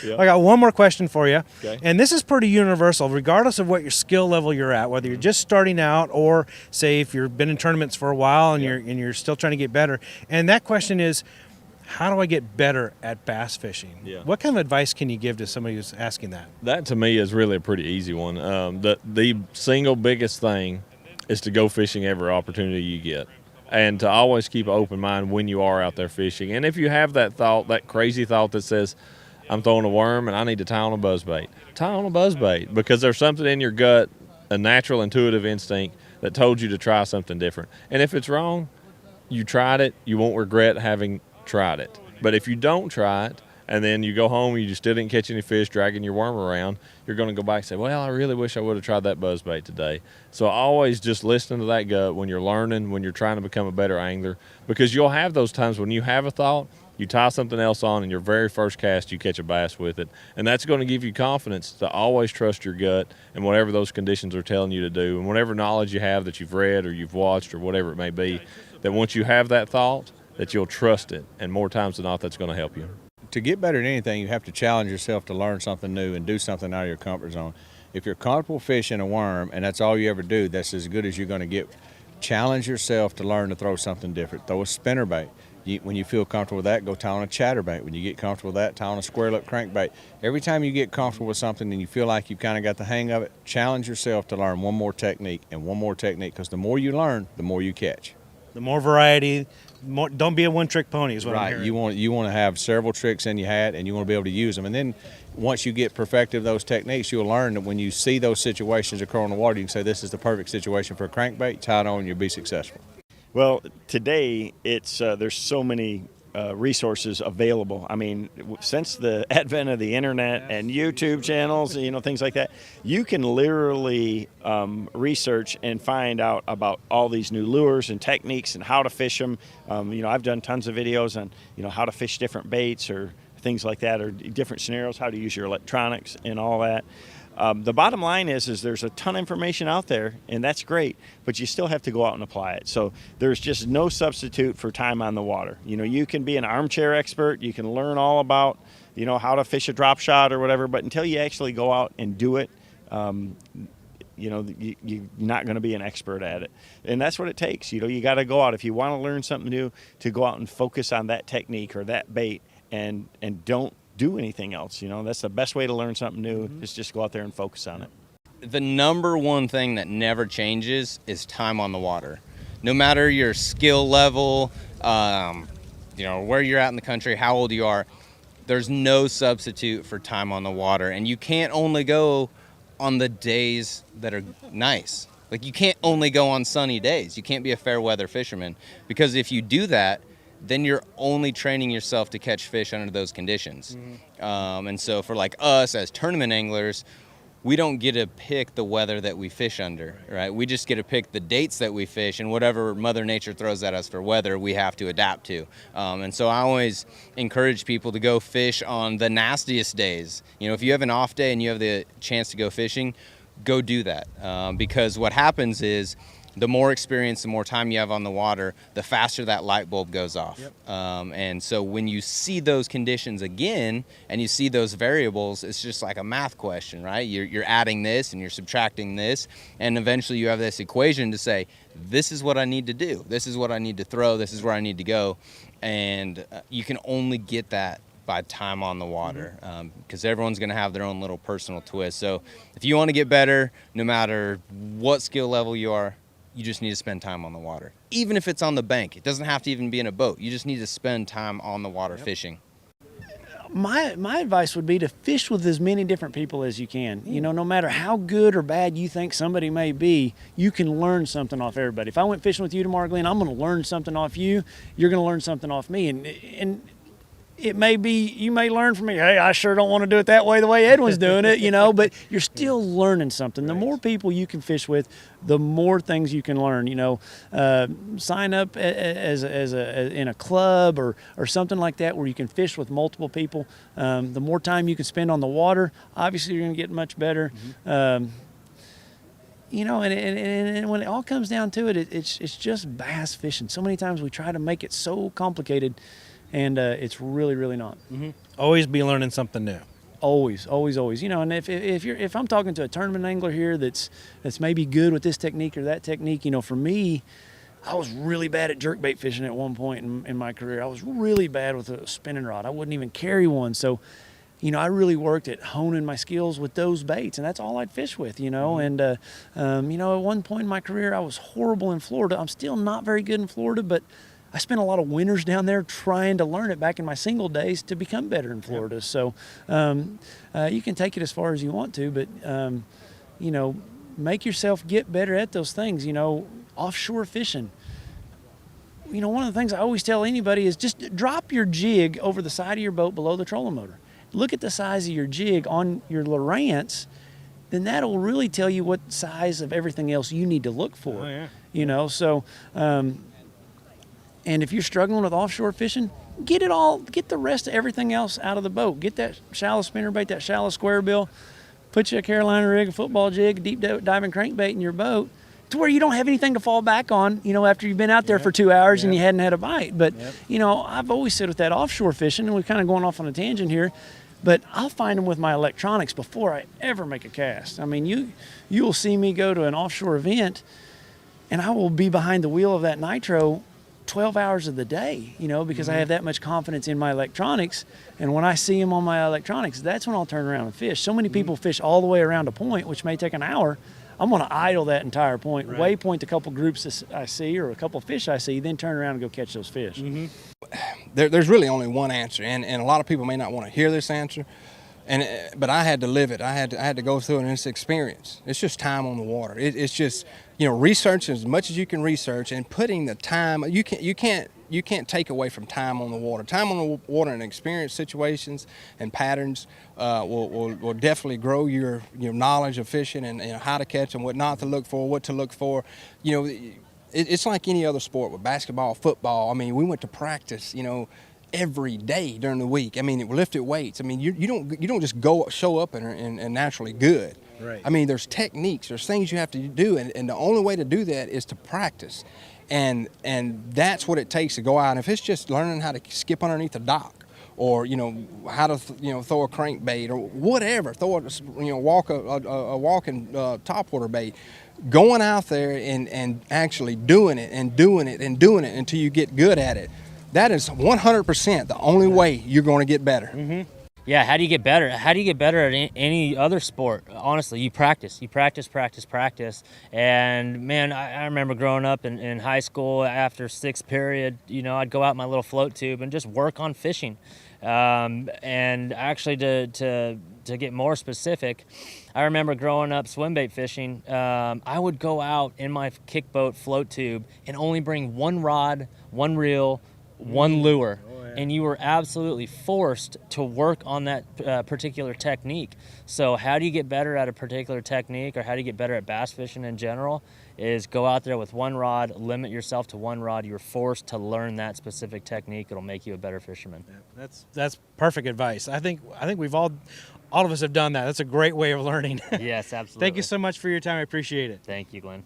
Yeah. I got one more question for you. Okay. And this is pretty universal, regardless of what your skill level you're at, whether you're just starting out or say if you've been in tournaments for a while and you're still trying to get better. And that question is, how do I get better at bass fishing? Yeah. What kind of advice can you give to somebody who's asking that? That to me is really a pretty easy one. The single biggest thing is to go fishing every opportunity you get, and to always keep an open mind when you are out there fishing. And if you have that thought, that crazy thought that says, I'm throwing a worm and I need to tie on a buzzbait, tie on a buzzbait, because there's something in your gut, a natural intuitive instinct that told you to try something different. And if it's wrong, you tried it, you won't regret having tried it. But if you don't try it, and then you go home and you still didn't catch any fish, dragging your worm around, you're going to go back and say, well, I really wish I would have tried that buzzbait today. So always just listen to that gut when you're learning, when you're trying to become a better angler, because you'll have those times when you have a thought, you tie something else on, and your very first cast you catch a bass with it. And that's going to give you confidence to always trust your gut and whatever those conditions are telling you to do, and whatever knowledge you have that you've read or you've watched or whatever it may be, that once you have that thought, that you'll trust it, and more times than not, that's going to help you. To get better at anything, you have to challenge yourself to learn something new and do something out of your comfort zone. If you're comfortable fishing a worm and that's all you ever do, that's as good as you're going to get. Challenge yourself to learn to throw something different. Throw a spinnerbait. When you feel comfortable with that, go tie on a chatterbait. When you get comfortable with that, tie on a square lip crankbait. Every time you get comfortable with something and you feel like you've kind of got the hang of it, challenge yourself to learn one more technique and one more technique, because the more you learn, the more you catch. The more variety, don't be a one-trick pony is what I'm hearing. You want to have several tricks in your hat, and you want to be able to use them. And then once you get perfected of those techniques, you'll learn that when you see those situations occur in the water, you can say, this is the perfect situation for a crankbait, tie it on, and you'll be successful. Well, today it's there's so many resources available. I mean, since the advent of the internet and YouTube channels, things like that, you can literally research and find out about all these new lures and techniques and how to fish them. I've done tons of videos on, how to fish different baits or things like that, or different scenarios, how to use your electronics and all that. The bottom line is there's a ton of information out there, and that's great, but you still have to go out and apply it. So there's just no substitute for time on the water. You can be an armchair expert, you can learn all about, how to fish a drop shot or whatever, but until you actually go out and do it, you're not going to be an expert at it. And that's what it takes. You got to go out. If you want to learn something new, to go out and focus on that technique or that bait, and don't do anything else. That's the best way to learn something new, is just go out there and focus on it. The number one thing that never changes is time on the water. No matter your skill level, where you're at in the country, how old you are, there's no substitute for time on the water. And you can't only go on the days that are nice. Like, you can't only go on sunny days. You can't be a fair weather fisherman, because if you do that, then you're only training yourself to catch fish under those conditions. And so for like us as tournament anglers, we don't get to pick the weather that we fish under, right? We just get to pick the dates that we fish, and whatever Mother Nature throws at us for weather, we have to adapt to. And so I always encourage people to go fish on the nastiest days. If you have an off day and you have the chance to go fishing, go do that. Because what happens is, the more experience, the more time you have on the water, the faster that light bulb goes off. Yep. And so when you see those conditions again and you see those variables, it's just like a math question, right? You're adding this and you're subtracting this, and eventually you have this equation to say, this is what I need to do, this is what I need to throw, this is where I need to go. And you can only get that by time on the water, because everyone's going to have their own little personal twist. So if you want to get better, no matter what skill level you are, you just need to spend time on the water. Even if it's on the bank, it doesn't have to even be in a boat. You just need to spend time on the water fishing. My advice would be to fish with as many different people as you can. No matter how good or bad you think somebody may be, you can learn something off everybody. If I went fishing with you tomorrow, Glenn, I'm going to learn something off you. You're going to learn something off me. And it may be, you may learn from me, hey, I sure don't want to do it that way, the way Edwin's doing it, but you're still learning something. The more people you can fish with, the more things you can learn. Sign up in a club or something like that where you can fish with multiple people. The more time you can spend on the water, obviously you're going to get much better. And when it all comes down to it, it's just bass fishing. So many times we try to make it so complicated, and it's really, really not. Always be learning something new. Always, always, always. And if I'm talking to a tournament angler here that's maybe good with this technique or that technique, for me, I was really bad at jerkbait fishing at one point in my career. I was really bad with a spinning rod. I wouldn't even carry one. So, I really worked at honing my skills with those baits, and that's all I'd fish with, And, at one point in my career, I was horrible in Florida. I'm still not very good in Florida, but I spent a lot of winters down there trying to learn it back in my single days to become better in Florida. Yep. So you can take it as far as you want to, but, make yourself get better at those things, offshore fishing. One of the things I always tell anybody is just drop your jig over the side of your boat below the trolling motor. Look at the size of your jig on your Lowrance, then that'll really tell you what size of everything else you need to look for. Oh, yeah. So, and if you're struggling with offshore fishing, get the rest of everything else out of the boat. Get that shallow spinnerbait, that shallow square bill, put you a Carolina rig, a football jig, a deep diving crankbait in your boat, to where you don't have anything to fall back on, after you've been out there for 2 hours and you hadn't had a bite. But, I've always said with that offshore fishing, and we're kind of going off on a tangent here, but I'll find them with my electronics before I ever make a cast. I mean, you'll see me go to an offshore event, and I will be behind the wheel of that nitro 12 hours of the day, because I have that much confidence in my electronics. And when I see them on my electronics, that's when I'll turn around and fish. So many people fish all the way around a point, which may take an hour. I'm going to idle that entire point, waypoint a couple groups I see or a couple fish I see, then turn around and go catch those fish. Mm-hmm. There's really only one answer, and a lot of people may not want to hear this answer, but I had to live it. I had to go through it, and it's experience. It's just time on the water. It's just research as much as you can research, and putting the time. You can't take away from time on the water. Time on the water in experience situations and patterns will definitely grow your knowledge of fishing and how to catch them, what not to look for, what to look for. It's like any other sport with basketball, football. I mean, we went to practice, every day during the week. I mean, we lifted weights. I mean, you don't just show up and naturally good. Right. I mean, there's techniques, there's things you have to do, and the only way to do that is to practice. And that's what it takes to go out. And if it's just learning how to skip underneath a dock, or how to throw a crankbait or whatever, walk a walking topwater bait, going out there and actually doing it until you get good at it. That is 100% the only way you're going to get better. Mm-hmm. Yeah, how do you get better? How do you get better at any other sport? Honestly, you practice. And, man, I remember growing up in high school after sixth period, I'd go out in my little float tube and just work on fishing. And actually, to get more specific, I remember growing up swim bait fishing. I would go out in my kick boat float tube and only bring one rod, one reel, one lure. And you were absolutely forced to work on that particular technique. So how do you get better at a particular technique, or how do you get better at bass fishing in general, is go out there with one rod, limit yourself to one rod. You're forced to learn that specific technique. It'll make you a better fisherman. Yeah, that's perfect advice. I think we've all of us have done that. That's a great way of learning. Yes, absolutely. Thank you so much for your time. I appreciate it. Thank you, Glenn.